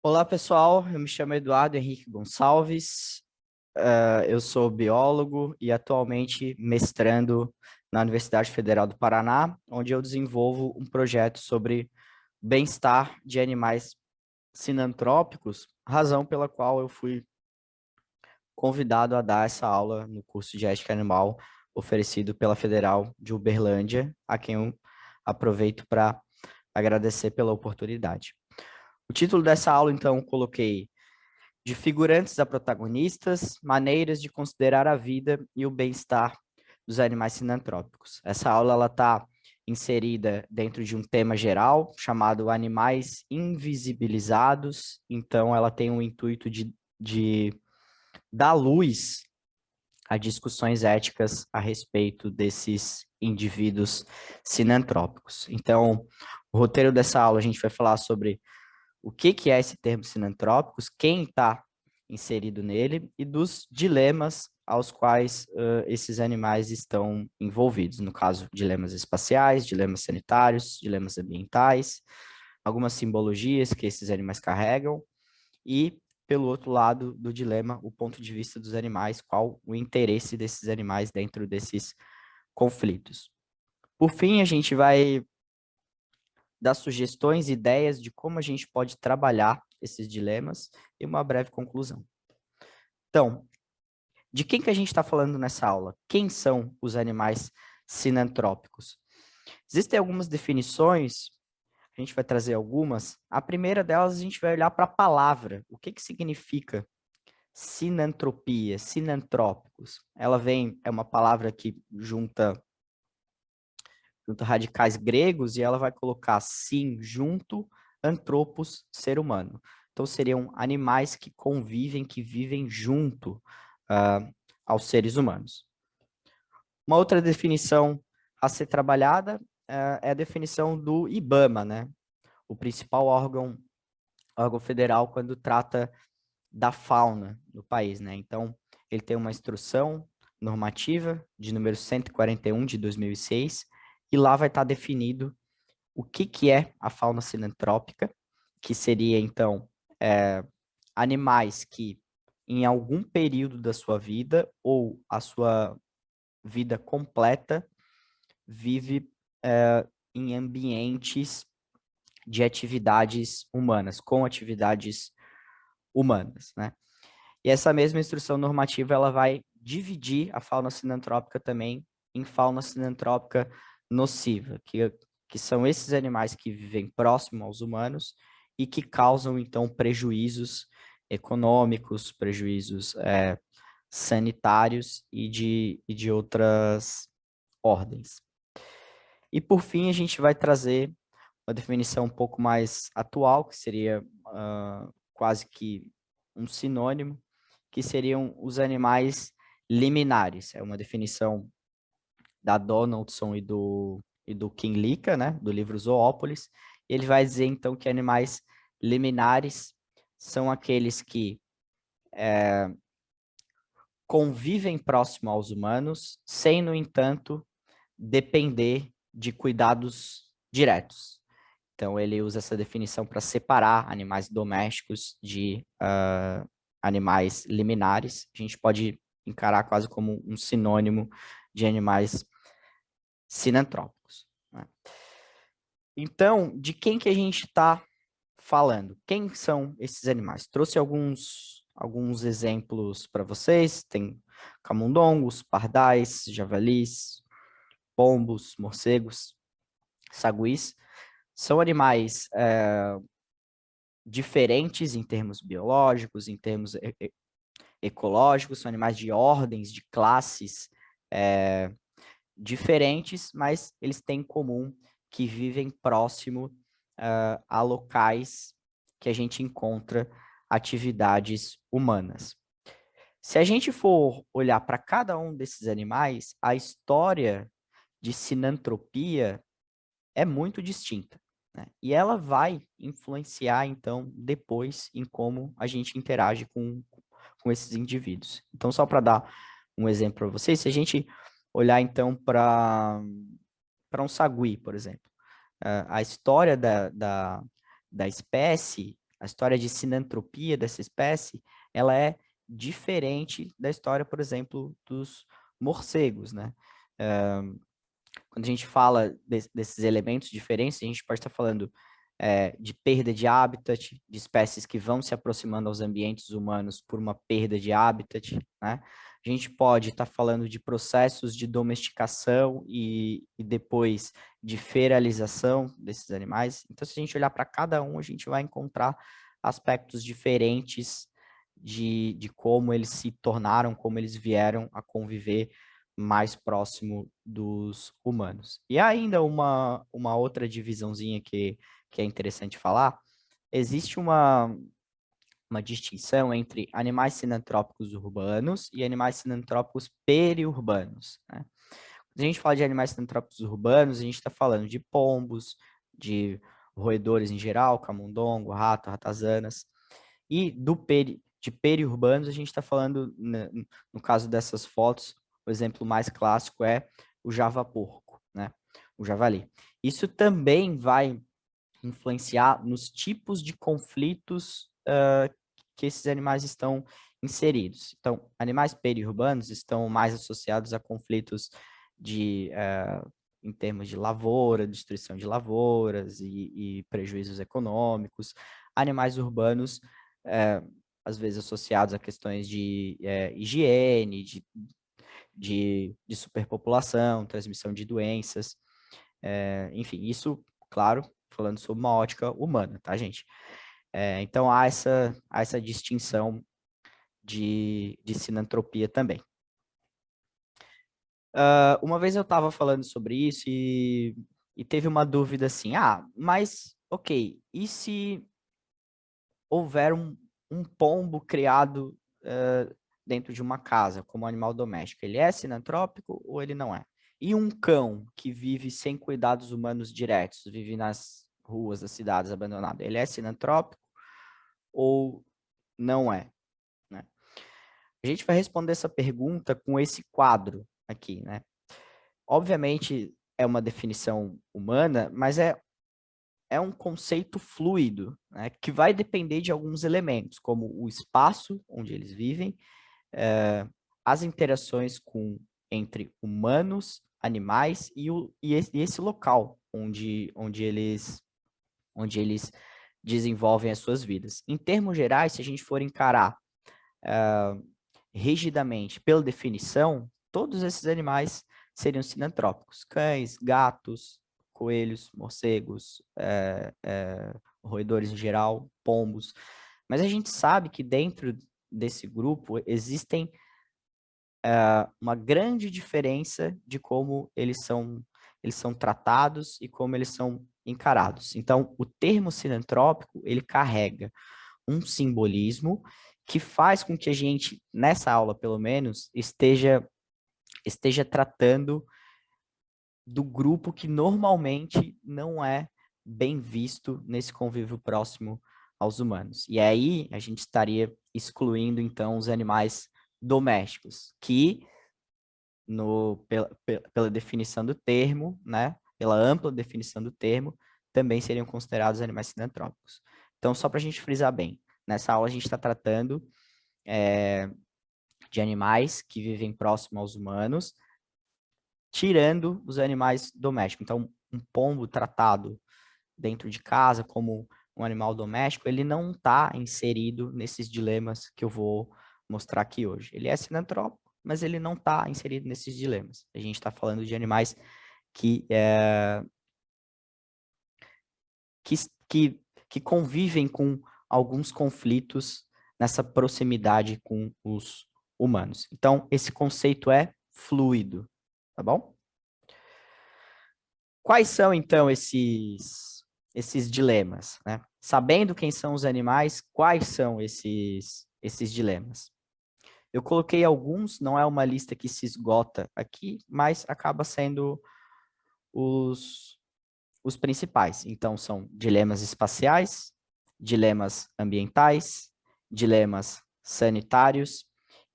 Olá, pessoal. Eu me chamo Eduardo Henrique Gonçalves. Eu sou biólogo e atualmente mestrando na Universidade Federal do Paraná, onde eu desenvolvo um projeto sobre bem-estar de animais sinantrópicos, razão pela qual eu fui convidado a dar essa aula no curso de Ética Animal oferecido pela Federal de Uberlândia, a quem eu aproveito para agradecer pela oportunidade. O título dessa aula, então, eu coloquei de figurantes a protagonistas, maneiras de considerar a vida e o bem-estar dos animais sinantrópicos. Essa aula ela está inserida dentro de um tema geral chamado Animais Invisibilizados, então ela tem o intuito de dar luz a discussões éticas a respeito desses indivíduos sinantrópicos. Então, o roteiro dessa aula a gente vai falar sobre o que é esse termo sinantrópicos, quem está inserido nele e dos dilemas aos quais esses animais estão envolvidos. No caso, dilemas espaciais, dilemas sanitários, dilemas ambientais, algumas simbologias que esses animais carregam e, pelo outro lado do dilema, o ponto de vista dos animais, qual o interesse desses animais dentro desses conflitos. Por fim, a gente vai dar sugestões, ideias de como a gente pode trabalhar esses dilemas e uma breve conclusão. Então, de quem que a gente está falando nessa aula? Quem são os animais sinantrópicos? Existem algumas definições, a gente vai trazer algumas. A primeira delas, a gente vai olhar para a palavra. O que que significa sinantropia, sinantrópicos? Ela é uma palavra que junta radicais gregos, e ela vai colocar sim junto, antropos, ser humano. Então, seriam animais que convivem, que vivem junto aos seres humanos. Uma outra definição a ser trabalhada é a definição do IBAMA, né? O principal órgão federal quando trata da fauna do país, né? Então, ele tem uma instrução normativa de número 141 de 2006, e lá vai estar definido o que é a fauna sinantrópica, que seria, então, animais que, em algum período da sua vida, ou a sua vida completa, vive em ambientes de atividades humanas, com atividades humanas, né? E essa mesma instrução normativa, ela vai dividir a fauna sinantrópica também em fauna sinantrópica nociva, que são esses animais que vivem próximo aos humanos e que causam, então, prejuízos econômicos, prejuízos sanitários e de outras ordens. E, por fim, a gente vai trazer uma definição um pouco mais atual, que seria quase que um sinônimo, que seriam os animais liminares. É uma definição da Donaldson e do Kinlica, né, do livro Zoópolis. Ele vai dizer, então, que animais liminares são aqueles que convivem próximo aos humanos, sem, no entanto, depender de cuidados diretos. Então, ele usa essa definição para separar animais domésticos de animais liminares. A gente pode encarar quase como um sinônimo de animais sinantrópicos, né? Então, de quem que a gente está falando? Quem são esses animais? Trouxe alguns exemplos para vocês. Tem camundongos, pardais, javalis, pombos, morcegos, saguis. São animais diferentes em termos biológicos, em termos ecológicos, são animais de ordens, de classes diferentes, mas eles têm em comum que vivem próximo a locais que a gente encontra atividades humanas. Se a gente for olhar para cada um desses animais, a história de sinantropia é muito distinta, né? E ela vai influenciar, então, depois em como a gente interage com esses indivíduos. Então, só para dar um exemplo para vocês, se a gente olhar, então, para um sagui, por exemplo, a história da espécie, A história de sinantropia dessa espécie, ela é diferente da história, por exemplo, dos morcegos, né? Quando a gente fala desses elementos diferentes, a gente pode estar falando de perda de habitat, de espécies que vão se aproximando aos ambientes humanos por uma perda de habitat, né? A gente pode estar falando de processos de domesticação e depois de feralização desses animais. Então, se a gente olhar para cada um, a gente vai encontrar aspectos diferentes de como eles se tornaram, como eles vieram a conviver mais próximo dos humanos. E ainda uma outra divisãozinha que é interessante falar, existe uma distinção entre animais sinantrópicos urbanos e animais sinantrópicos periurbanos, né? Quando a gente fala de animais sinantrópicos urbanos, a gente está falando de pombos, de roedores em geral, camundongo, rato, ratazanas, e de periurbanos, a gente está falando, no caso dessas fotos, o exemplo mais clássico é o javaporco, né? O javali. Isso também vai influenciar nos tipos de conflitos que esses animais estão inseridos. Então, animais periurbanos estão mais associados a conflitos em termos de lavoura, destruição de lavouras e prejuízos econômicos. Animais urbanos, às vezes associados a questões de higiene, de superpopulação, transmissão de doenças. Enfim, isso, claro, falando sobre uma ótica humana, tá, gente? Então, há essa distinção de sinantropia também. Uma vez eu estava falando sobre isso e teve uma dúvida assim, mas, ok, e se houver um pombo criado dentro de uma casa como animal doméstico, ele é sinantrópico ou ele não é? E um cão que vive sem cuidados humanos diretos, vive nas ruas das cidades abandonado, ele é sinantrópico ou não é? Né? A gente vai responder essa pergunta com esse quadro aqui, né? Obviamente é uma definição humana, mas é um conceito fluido, né, que vai depender de alguns elementos, como o espaço onde eles vivem, as interações entre humanos, animais e esse local onde eles desenvolvem as suas vidas. Em termos gerais, se a gente for encarar rigidamente pela definição, todos esses animais seriam sinantrópicos. Cães, gatos, coelhos, morcegos, roedores em geral, pombos. Mas a gente sabe que dentro desse grupo existem uma grande diferença de como eles são tratados e como eles são encarados. Então, o termo sinantrópico, ele carrega um simbolismo que faz com que a gente, nessa aula pelo menos, esteja tratando do grupo que normalmente não é bem visto nesse convívio próximo aos humanos. E aí a gente estaria excluindo, então, os animais domésticos, que, pela definição do termo, né, pela ampla definição do termo, também seriam considerados animais sinantrópicos. Então, só para a gente frisar bem, nessa aula a gente está tratando de animais que vivem próximo aos humanos, tirando os animais domésticos. Então, um pombo tratado dentro de casa como um animal doméstico, ele não está inserido nesses dilemas que eu vou mostrar aqui hoje. Ele é sinantrópico, mas ele não está inserido nesses dilemas. A gente está falando de animais que, que convivem com alguns conflitos nessa proximidade com os humanos. Então, esse conceito é fluido, tá bom? Quais são, então, esses dilemas, né? Sabendo quem são os animais, quais são esses dilemas? Eu coloquei alguns, não é uma lista que se esgota aqui, mas acaba sendo os principais. Então, são dilemas espaciais, dilemas ambientais, dilemas sanitários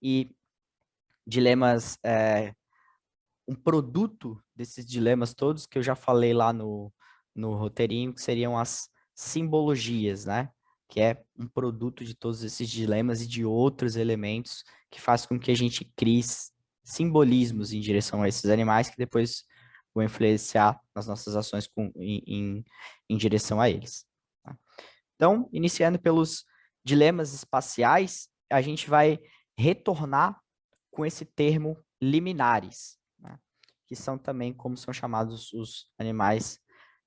e dilemas, um produto desses dilemas todos que eu já falei lá no roteirinho, que seriam as simbologias, né? que é um produto de todos esses dilemas e de outros elementos que faz com que a gente crie simbolismos em direção a esses animais que depois vão influenciar nas nossas ações em direção a eles. Tá? Então, iniciando pelos dilemas espaciais, a gente vai retornar com esse termo liminares, né? Que são também como são chamados os animais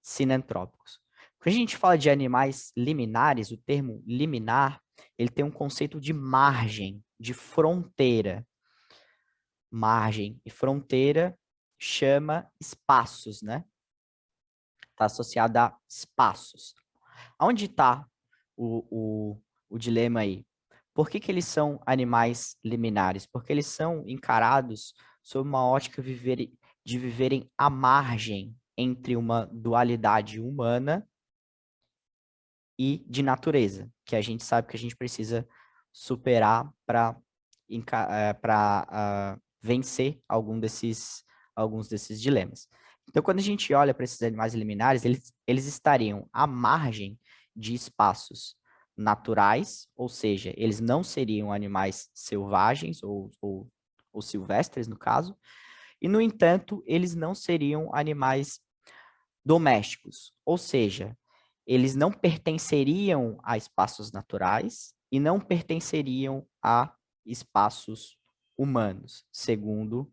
sinantrópicos. Quando a gente fala de animais liminares, o termo liminar, ele tem um conceito de margem, de fronteira. Margem e fronteira chama espaços, né? Está associado a espaços. Onde está o dilema aí? Por que eles são animais liminares? Porque eles são encarados sob uma ótica de viverem à margem entre uma dualidade humana e de natureza, que a gente sabe que a gente precisa superar para vencer alguns desses dilemas. Então, quando a gente olha para esses animais liminares, eles estariam à margem de espaços naturais, ou seja, eles não seriam animais selvagens ou silvestres, no caso, e, no entanto, eles não seriam animais domésticos, ou seja, eles não pertenceriam a espaços naturais e não pertenceriam a espaços humanos, segundo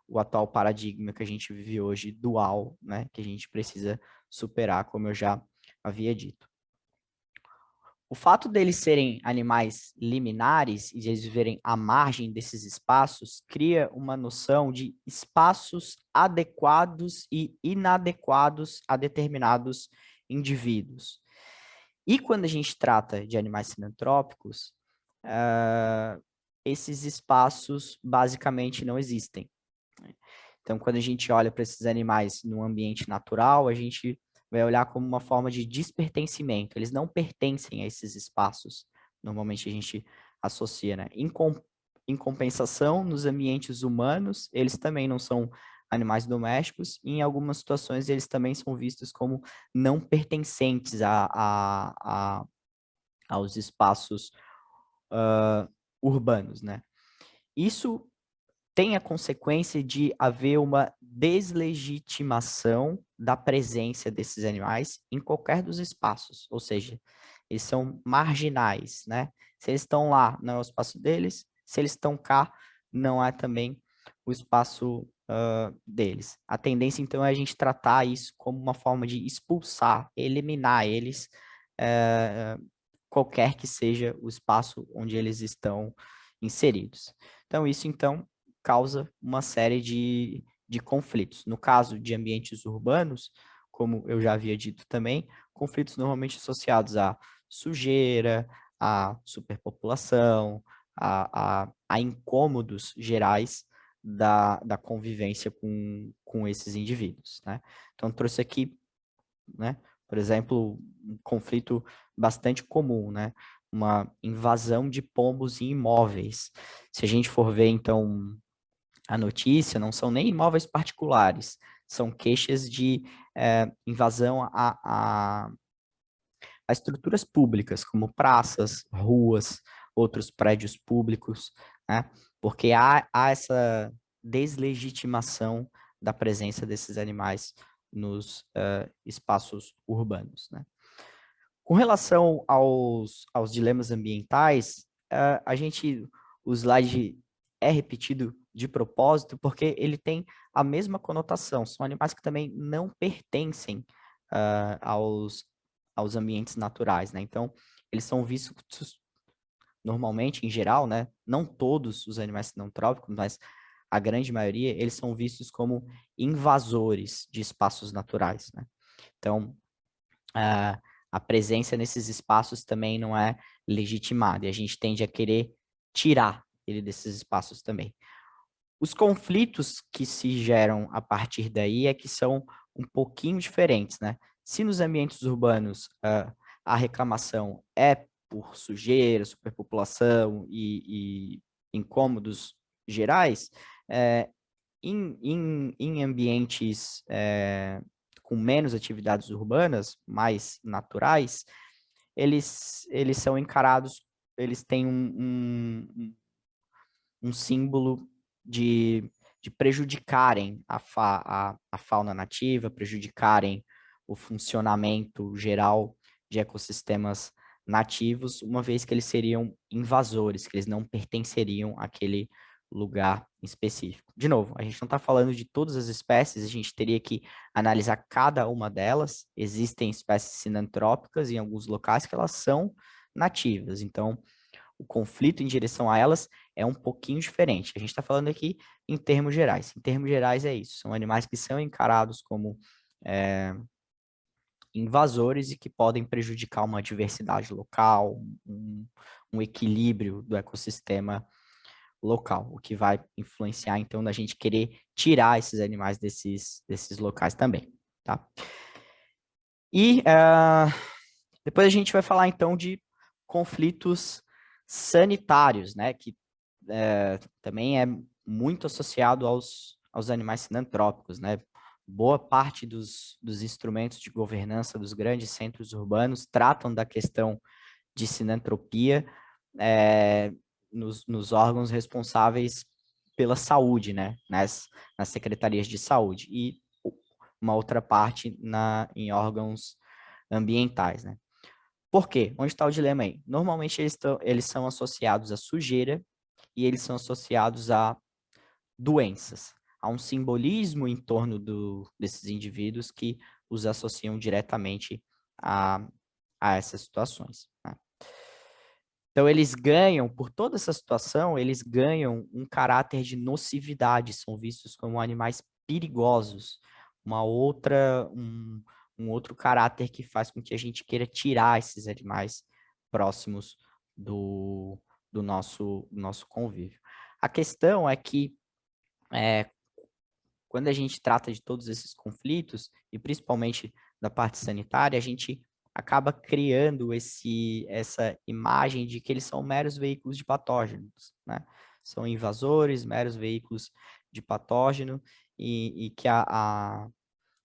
o atual paradigma que a gente vive hoje, dual, né, que a gente precisa superar, como eu já havia dito. O fato deles serem animais liminares e de eles viverem à margem desses espaços cria uma noção de espaços adequados e inadequados a determinados indivíduos. E quando a gente trata de animais sinantrópicos, esses espaços basicamente não existem. Então, quando a gente olha para esses animais no ambiente natural, a gente vai olhar como uma forma de despertencimento. Eles não pertencem a esses espaços. Normalmente a gente associa, né? Em compensação, nos ambientes humanos, eles também não são animais domésticos, e em algumas situações eles também são vistos como não pertencentes aos espaços urbanos, né? Isso tem a consequência de haver uma deslegitimação da presença desses animais em qualquer dos espaços, ou seja, eles são marginais, né? Se eles estão lá, não é o espaço deles, se eles estão cá, não é também o espaço deles. A tendência, então, é a gente tratar isso como uma forma de expulsar, eliminar eles, qualquer que seja o espaço onde eles estão inseridos. Então, isso, então, causa uma série de conflitos. No caso de ambientes urbanos, como eu já havia dito também, conflitos normalmente associados à sujeira, à superpopulação, a incômodos gerais da convivência com esses indivíduos, né? Então, trouxe aqui, né, por exemplo, um conflito bastante comum, né? Uma invasão de pombos em imóveis. Se a gente for ver, então, a notícia, não são nem imóveis particulares, são queixas de invasão a estruturas públicas, como praças, ruas, outros prédios públicos, né? Porque há essa deslegitimação da presença desses animais nos espaços urbanos, né? Com relação aos dilemas ambientais, o slide é repetido de propósito porque ele tem a mesma conotação. São animais que também não pertencem aos ambientes naturais, né? Então, eles são vistos normalmente, em geral, né? Não todos os animais sinantrópicos, mas a grande maioria, eles são vistos como invasores de espaços naturais, né? Então, a presença nesses espaços também não é legitimada, e a gente tende a querer tirar ele desses espaços também. Os conflitos que se geram a partir daí é que são um pouquinho diferentes, né? Se nos ambientes urbanos a reclamação é por sujeira, superpopulação e incômodos gerais, em ambientes com menos atividades urbanas, mais naturais, eles são encarados, eles têm um símbolo de prejudicarem a fauna nativa, prejudicarem o funcionamento geral de ecossistemas nativos, uma vez que eles seriam invasores, que eles não pertenceriam àquele lugar específico. De novo, a gente não está falando de todas as espécies, a gente teria que analisar cada uma delas. Existem espécies sinantrópicas em alguns locais que elas são nativas, então o conflito em direção a elas é um pouquinho diferente. A gente está falando aqui em termos gerais. Em termos gerais é isso, são animais que são encarados como invasores e que podem prejudicar uma diversidade local, um equilíbrio do ecossistema local, o que vai influenciar, então, da gente querer tirar esses animais desses locais também, tá? E depois a gente vai falar, então, de conflitos sanitários, né, que também é muito associado aos animais sinantrópicos, né? Boa parte dos instrumentos de governança dos grandes centros urbanos tratam da questão de sinantropia nos órgãos responsáveis pela saúde, né? Nas secretarias de saúde, e uma outra parte em órgãos ambientais, né? Por quê? Onde está o dilema aí? Normalmente eles são associados à sujeira e eles são associados a doenças. Há um simbolismo em torno desses indivíduos que os associam diretamente a essas situações, né? Então, eles ganham, por toda essa situação, eles ganham um caráter de nocividade, são vistos como animais perigosos, um outro caráter que faz com que a gente queira tirar esses animais próximos do nosso convívio. A questão é que, quando a gente trata de todos esses conflitos, e principalmente da parte sanitária, a gente acaba criando essa imagem de que eles são meros veículos de patógenos, né? São invasores, meros veículos de patógeno, e que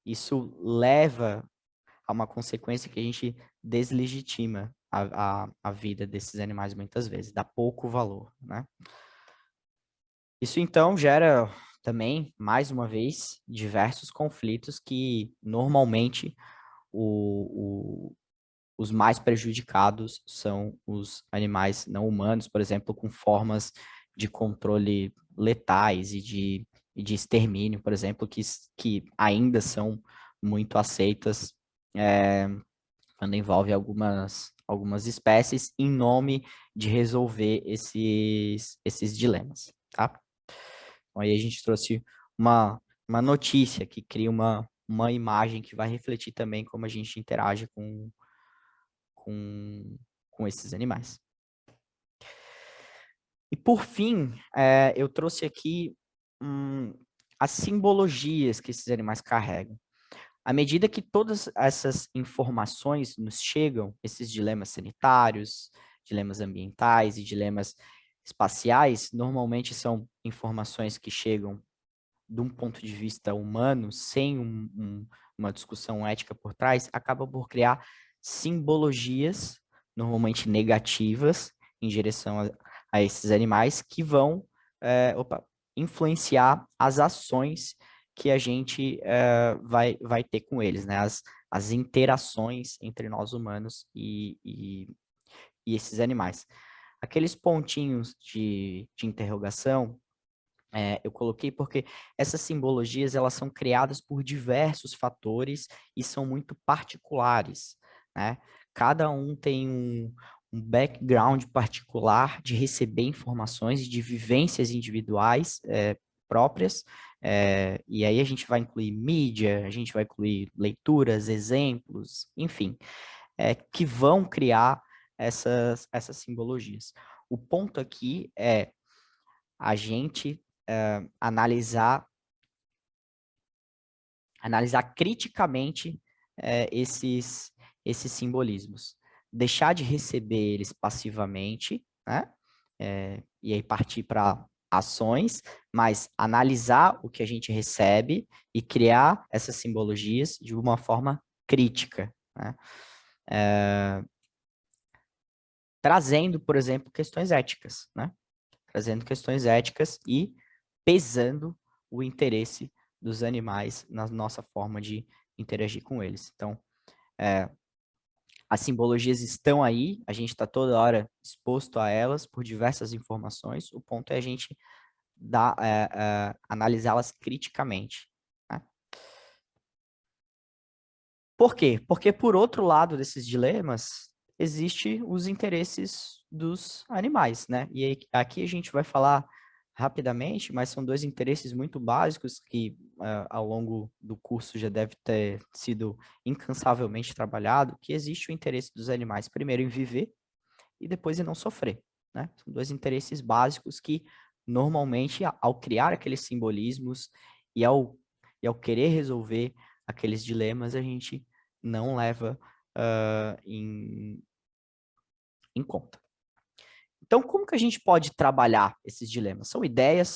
isso leva a uma consequência que a gente deslegitima a vida desses animais muitas vezes, dá pouco valor, né? Isso, então, gera também, mais uma vez, diversos conflitos que, normalmente, os mais prejudicados são os animais não humanos, por exemplo, com formas de controle letais e de extermínio, por exemplo, que ainda são muito aceitas quando envolve algumas espécies, em nome de resolver esses dilemas, tá? Então, aí a gente trouxe uma notícia que cria uma imagem que vai refletir também como a gente interage com esses animais. E, por fim, eu trouxe aqui as simbologias que esses animais carregam. À medida que todas essas informações nos chegam, esses dilemas sanitários, dilemas ambientais e dilemas espaciais, normalmente são informações que chegam de um ponto de vista humano, sem uma discussão ética por trás, acaba por criar simbologias, normalmente negativas, em direção a esses animais, que vão influenciar as ações que a gente vai ter com eles, né? As interações entre nós humanos e esses animais. Aqueles pontinhos de interrogação, eu coloquei porque essas simbologias, elas são criadas por diversos fatores e são muito particulares, né? Cada um tem um background particular de receber informações, de vivências individuais próprias, e aí a gente vai incluir mídia, a gente vai incluir leituras, exemplos, enfim, que vão criar essas simbologias. O ponto aqui é a gente analisar criticamente esses simbolismos. Deixar de receber eles passivamente, né? E aí partir para ações, mas analisar o que a gente recebe e criar essas simbologias de uma forma crítica, né? trazendo, por exemplo, questões éticas, né? Trazendo questões éticas e pesando o interesse dos animais na nossa forma de interagir com eles. Então, as simbologias estão aí, a gente está toda hora exposto a elas por diversas informações, o ponto é a gente analisá-las criticamente. Né? Por quê? Porque, por outro lado desses dilemas, existe os interesses dos animais, né? E aí, aqui a gente vai falar rapidamente, mas são dois interesses muito básicos que ao longo do curso já deve ter sido incansavelmente trabalhado, que existe o interesse dos animais, primeiro em viver e depois em não sofrer, né? São dois interesses básicos que, normalmente, ao criar aqueles simbolismos e ao querer resolver aqueles dilemas, a gente não leva em conta. Então, como que a gente pode trabalhar esses dilemas? São ideias,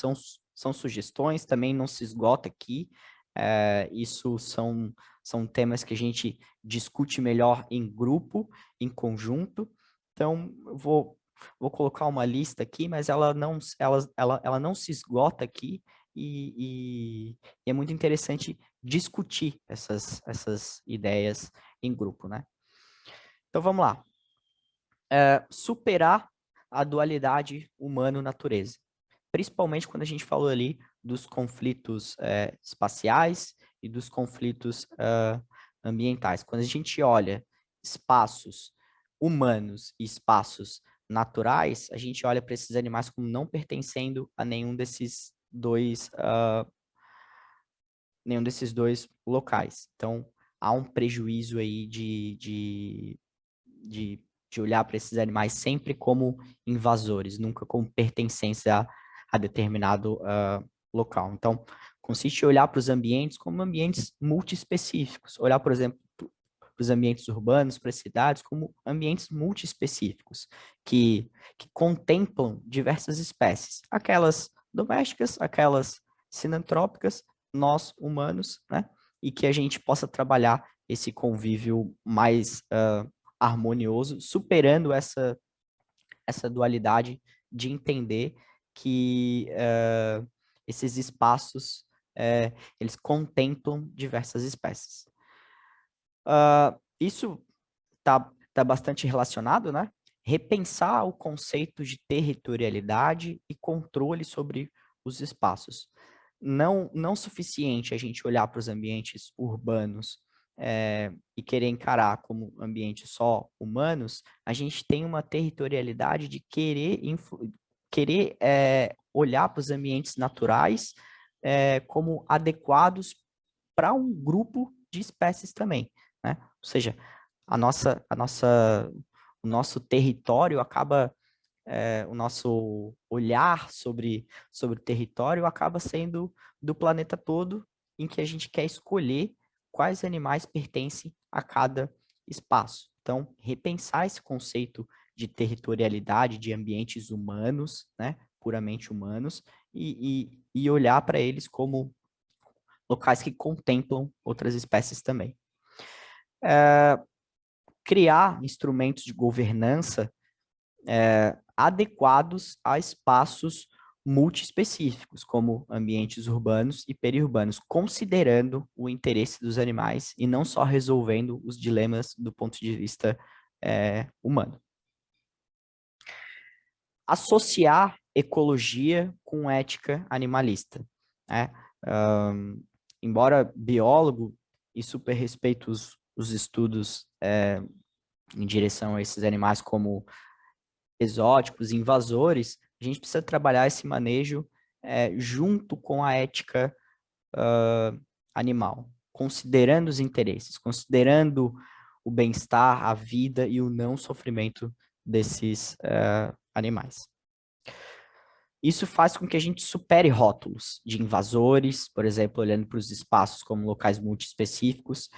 são sugestões, também não se esgota aqui. Isso são temas que a gente discute melhor em grupo, em conjunto. Então, eu vou colocar uma lista aqui, mas ela não se esgota aqui e é muito interessante discutir essas ideias em grupo, né? Então, vamos lá. Superar a dualidade humano-natureza. Principalmente quando a gente falou ali dos conflitos espaciais e dos conflitos ambientais. Quando a gente olha espaços humanos e espaços naturais, a gente olha para esses animais como não pertencendo a nenhum desses dois locais. Então, há um prejuízo aí de olhar para esses animais sempre como invasores, nunca como pertencentes a determinado local. Então, consiste em olhar para os ambientes como ambientes multiespecíficos. Olhar, por exemplo, para os ambientes urbanos, para as cidades, como ambientes multiespecíficos, que contemplam diversas espécies. Aquelas domésticas, aquelas sinantrópicas, nós humanos, né? E que a gente possa trabalhar esse convívio mais harmonioso, superando essa dualidade de entender que esses espaços eles contemplam diversas espécies. Isso tá bastante relacionado, né? Repensar o conceito de territorialidade e controle sobre os espaços. Não suficiente a gente olhar para os ambientes urbanos e querer encarar como ambientes só humanos, a gente tem uma territorialidade de querer olhar para os ambientes naturais como adequados para um grupo de espécies também, né? Ou seja, o nosso território acaba, o nosso olhar sobre o território acaba sendo do planeta todo, em que a gente quer escolher quais animais pertencem a cada espaço. Então, repensar esse conceito de territorialidade de ambientes humanos, né, puramente humanos, e olhar para eles como locais que contemplam outras espécies também. Criar instrumentos de governança adequados a espaços multiespecíficos, como ambientes urbanos e periurbanos, considerando o interesse dos animais e não só resolvendo os dilemas do ponto de vista humano. Associar ecologia com ética animalista. Né? Embora biólogo e super respeito os estudos em direção a esses animais como exóticos, invasores, a gente precisa trabalhar esse manejo junto com a ética animal, considerando os interesses, considerando o bem-estar, a vida e o não sofrimento desses animais. Isso faz com que a gente supere rótulos de invasores, por exemplo, olhando para os espaços como locais multiespecíficos,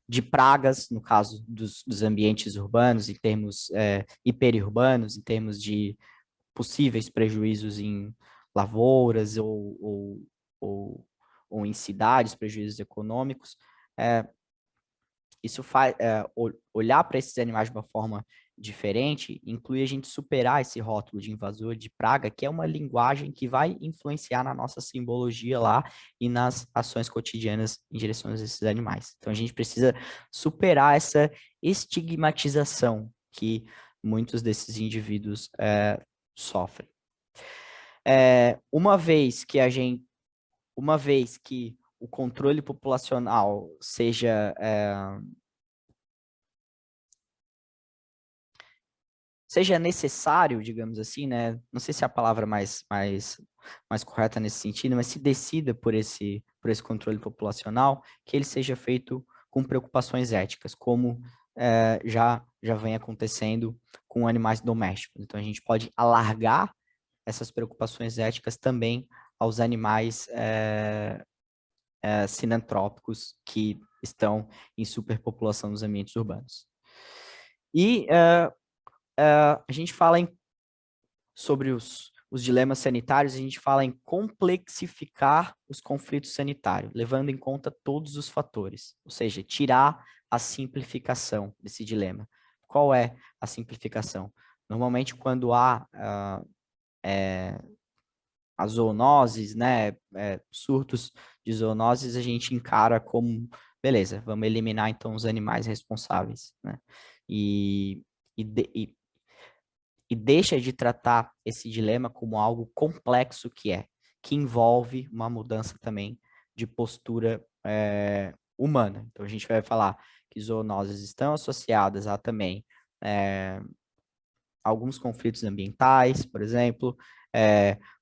de pragas, no caso dos ambientes urbanos, em termos hiperurbanos, em termos de possíveis prejuízos em lavouras ou em cidades, prejuízos econômicos. Isso faz olhar para esses animais de uma forma diferente, inclui a gente superar esse rótulo de invasor, de praga, que é uma linguagem que vai influenciar na nossa simbologia lá e nas ações cotidianas em direção a esses animais. Então, a gente precisa superar essa estigmatização que muitos desses indivíduos sofrem. Uma vez que o controle populacional seja necessário, digamos assim, né? Não sei se é a palavra mais correta nesse sentido, mas se decida por esse controle populacional, que ele seja feito com preocupações éticas, como já vem acontecendo com animais domésticos. Então, a gente pode alargar essas preocupações éticas também aos animais sinantrópicos que estão em superpopulação nos ambientes urbanos. E a gente fala sobre os dilemas sanitários, a gente fala em complexificar os conflitos sanitários, levando em conta todos os fatores, ou seja, tirar a simplificação desse dilema. Qual é a simplificação? Normalmente, quando há as zoonoses, né, surtos de zoonoses, a gente encara como, beleza, vamos eliminar então os animais responsáveis, né? E, e deixa de tratar esse dilema como algo complexo que envolve uma mudança também de postura humana. Então, a gente vai falar que zoonoses estão associadas a também alguns conflitos ambientais, por exemplo,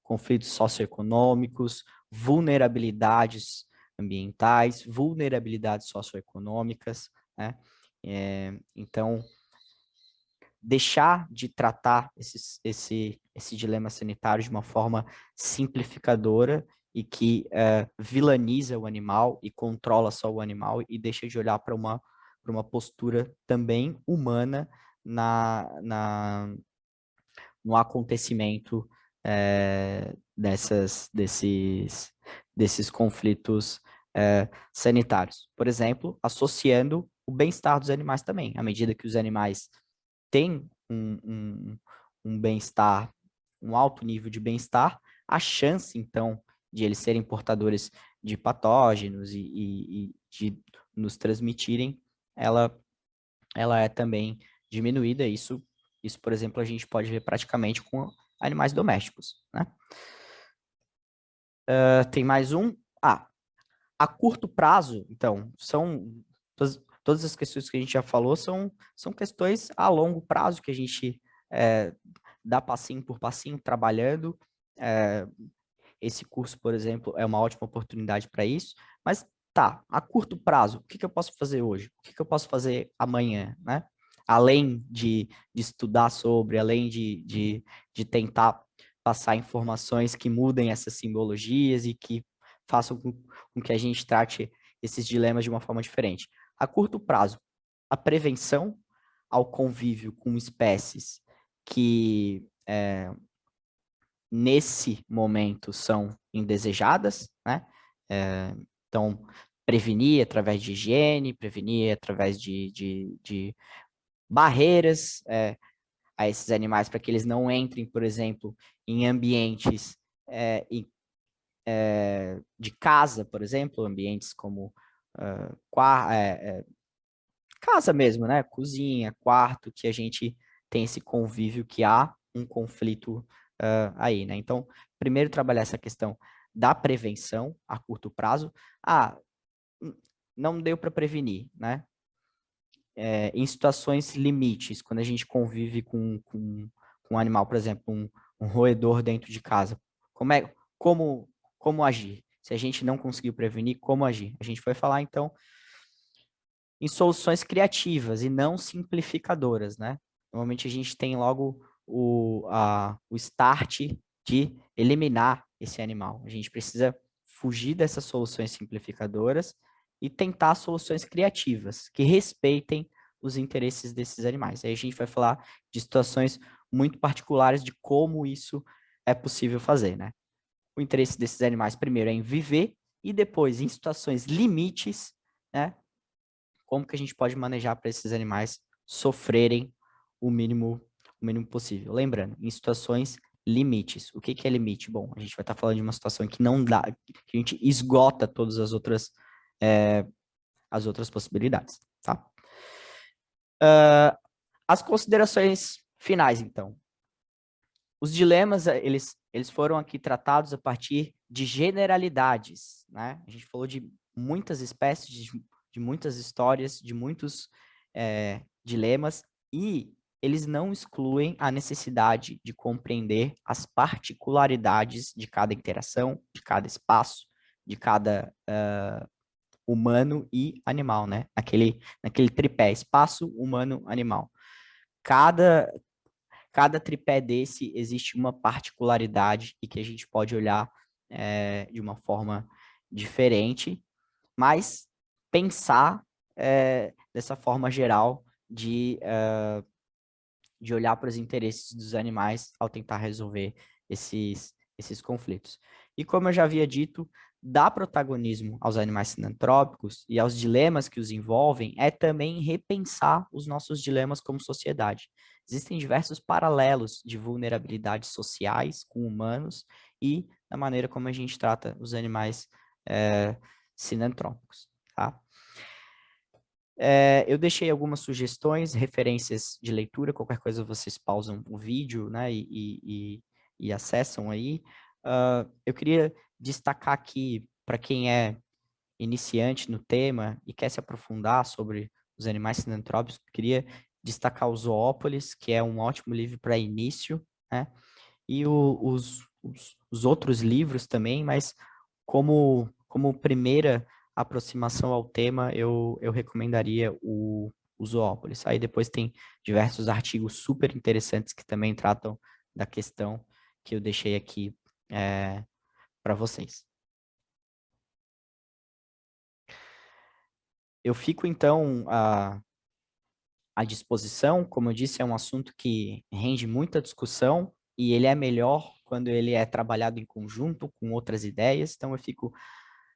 conflitos socioeconômicos, vulnerabilidades ambientais, vulnerabilidades socioeconômicas, né? Então, deixar de tratar esse dilema sanitário de uma forma simplificadora e que vilaniza o animal e controla só o animal e deixa de olhar para uma postura também humana no acontecimento desses conflitos sanitários. Por exemplo, associando o bem-estar dos animais também. À medida que os animais têm um bem-estar, um alto nível de bem-estar, a chance, então, de eles serem portadores de patógenos e de nos transmitirem, ela é também diminuída. Isso, por exemplo, a gente pode ver praticamente com animais domésticos, né? Tem mais um. A curto prazo, então, são todas as questões que a gente já falou são questões a longo prazo que a gente dá passinho por passinho, trabalhando. Esse curso, por exemplo, é uma ótima oportunidade para isso, mas tá, a curto prazo, o que eu posso fazer hoje? O que eu posso fazer amanhã, né? Além de estudar sobre, além de tentar passar informações que mudem essas simbologias e que façam com que a gente trate esses dilemas de uma forma diferente. A curto prazo, a prevenção ao convívio com espécies que nesse momento são indesejadas, né? Então, prevenir através de higiene, prevenir através de barreiras a esses animais para que eles não entrem, por exemplo, em ambientes de casa, por exemplo, ambientes como casa mesmo, né? Cozinha, quarto, que a gente tem esse convívio, que há um conflito aí, né? Então, primeiro trabalhar essa questão da prevenção a curto prazo. Não deu para prevenir, né? Em situações limites, quando a gente convive com um animal, por exemplo, um roedor dentro de casa, como agir? Se a gente não conseguiu prevenir, como agir? A gente vai falar, então, em soluções criativas e não simplificadoras, né? Normalmente a gente tem logo o start de eliminar esse animal. A gente precisa fugir dessas soluções simplificadoras e tentar soluções criativas que respeitem os interesses desses animais. Aí a gente vai falar de situações muito particulares de como isso é possível fazer, né? O interesse desses animais, primeiro, é em viver e depois, em situações limites, né? Como que a gente pode manejar para esses animais sofrerem o mínimo possível. Lembrando, em situações limites. O que é limite? Bom, a gente vai estar falando de uma situação que não dá, que a gente esgota todas as outras possibilidades, tá? As considerações finais, então. Os dilemas, eles foram aqui tratados a partir de generalidades, né? A gente falou de muitas espécies, de muitas histórias, de muitos dilemas, e eles não excluem a necessidade de compreender as particularidades de cada interação, de cada espaço, de cada humano e animal, né? Naquele tripé, espaço, humano, animal. Cada tripé desse existe uma particularidade e que a gente pode olhar de uma forma diferente, mas pensar dessa forma geral de olhar para os interesses dos animais ao tentar resolver esses conflitos. E como eu já havia dito, dar protagonismo aos animais sinantrópicos e aos dilemas que os envolvem é também repensar os nossos dilemas como sociedade. Existem diversos paralelos de vulnerabilidades sociais com humanos e da maneira como a gente trata os animais sinantrópicos, tá? Eu deixei algumas sugestões, referências de leitura, qualquer coisa vocês pausam o vídeo, né, e acessam aí. Eu queria destacar aqui, para quem é iniciante no tema e quer se aprofundar sobre os animais sinantrópicos, queria destacar o Zoópolis, que é um ótimo livro para início, né, e os outros livros também, mas como primeira aproximação ao tema, eu recomendaria o Zoópolis. Aí depois tem diversos artigos super interessantes que também tratam da questão que eu deixei aqui para vocês. Eu fico, então, à disposição. Como eu disse, é um assunto que rende muita discussão e ele é melhor quando ele é trabalhado em conjunto com outras ideias. Então, eu fico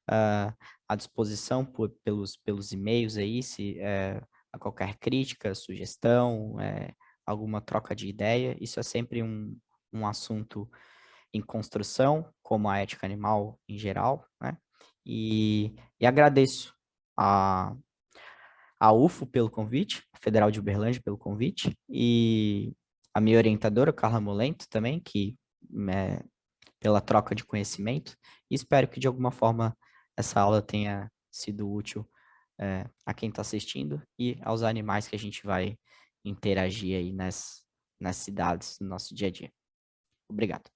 à disposição pelos e-mails aí, se a qualquer crítica, sugestão, alguma troca de ideia. Isso é sempre um assunto em construção, como a ética animal em geral, né? E agradeço a UFO pelo convite, a Federal de Uberlândia pelo convite, e a minha orientadora, Carla Molento, também, que pela troca de conhecimento, e espero que de alguma forma essa aula tenha sido útil a quem está assistindo e aos animais que a gente vai interagir aí nas cidades, no nosso dia a dia. Obrigado.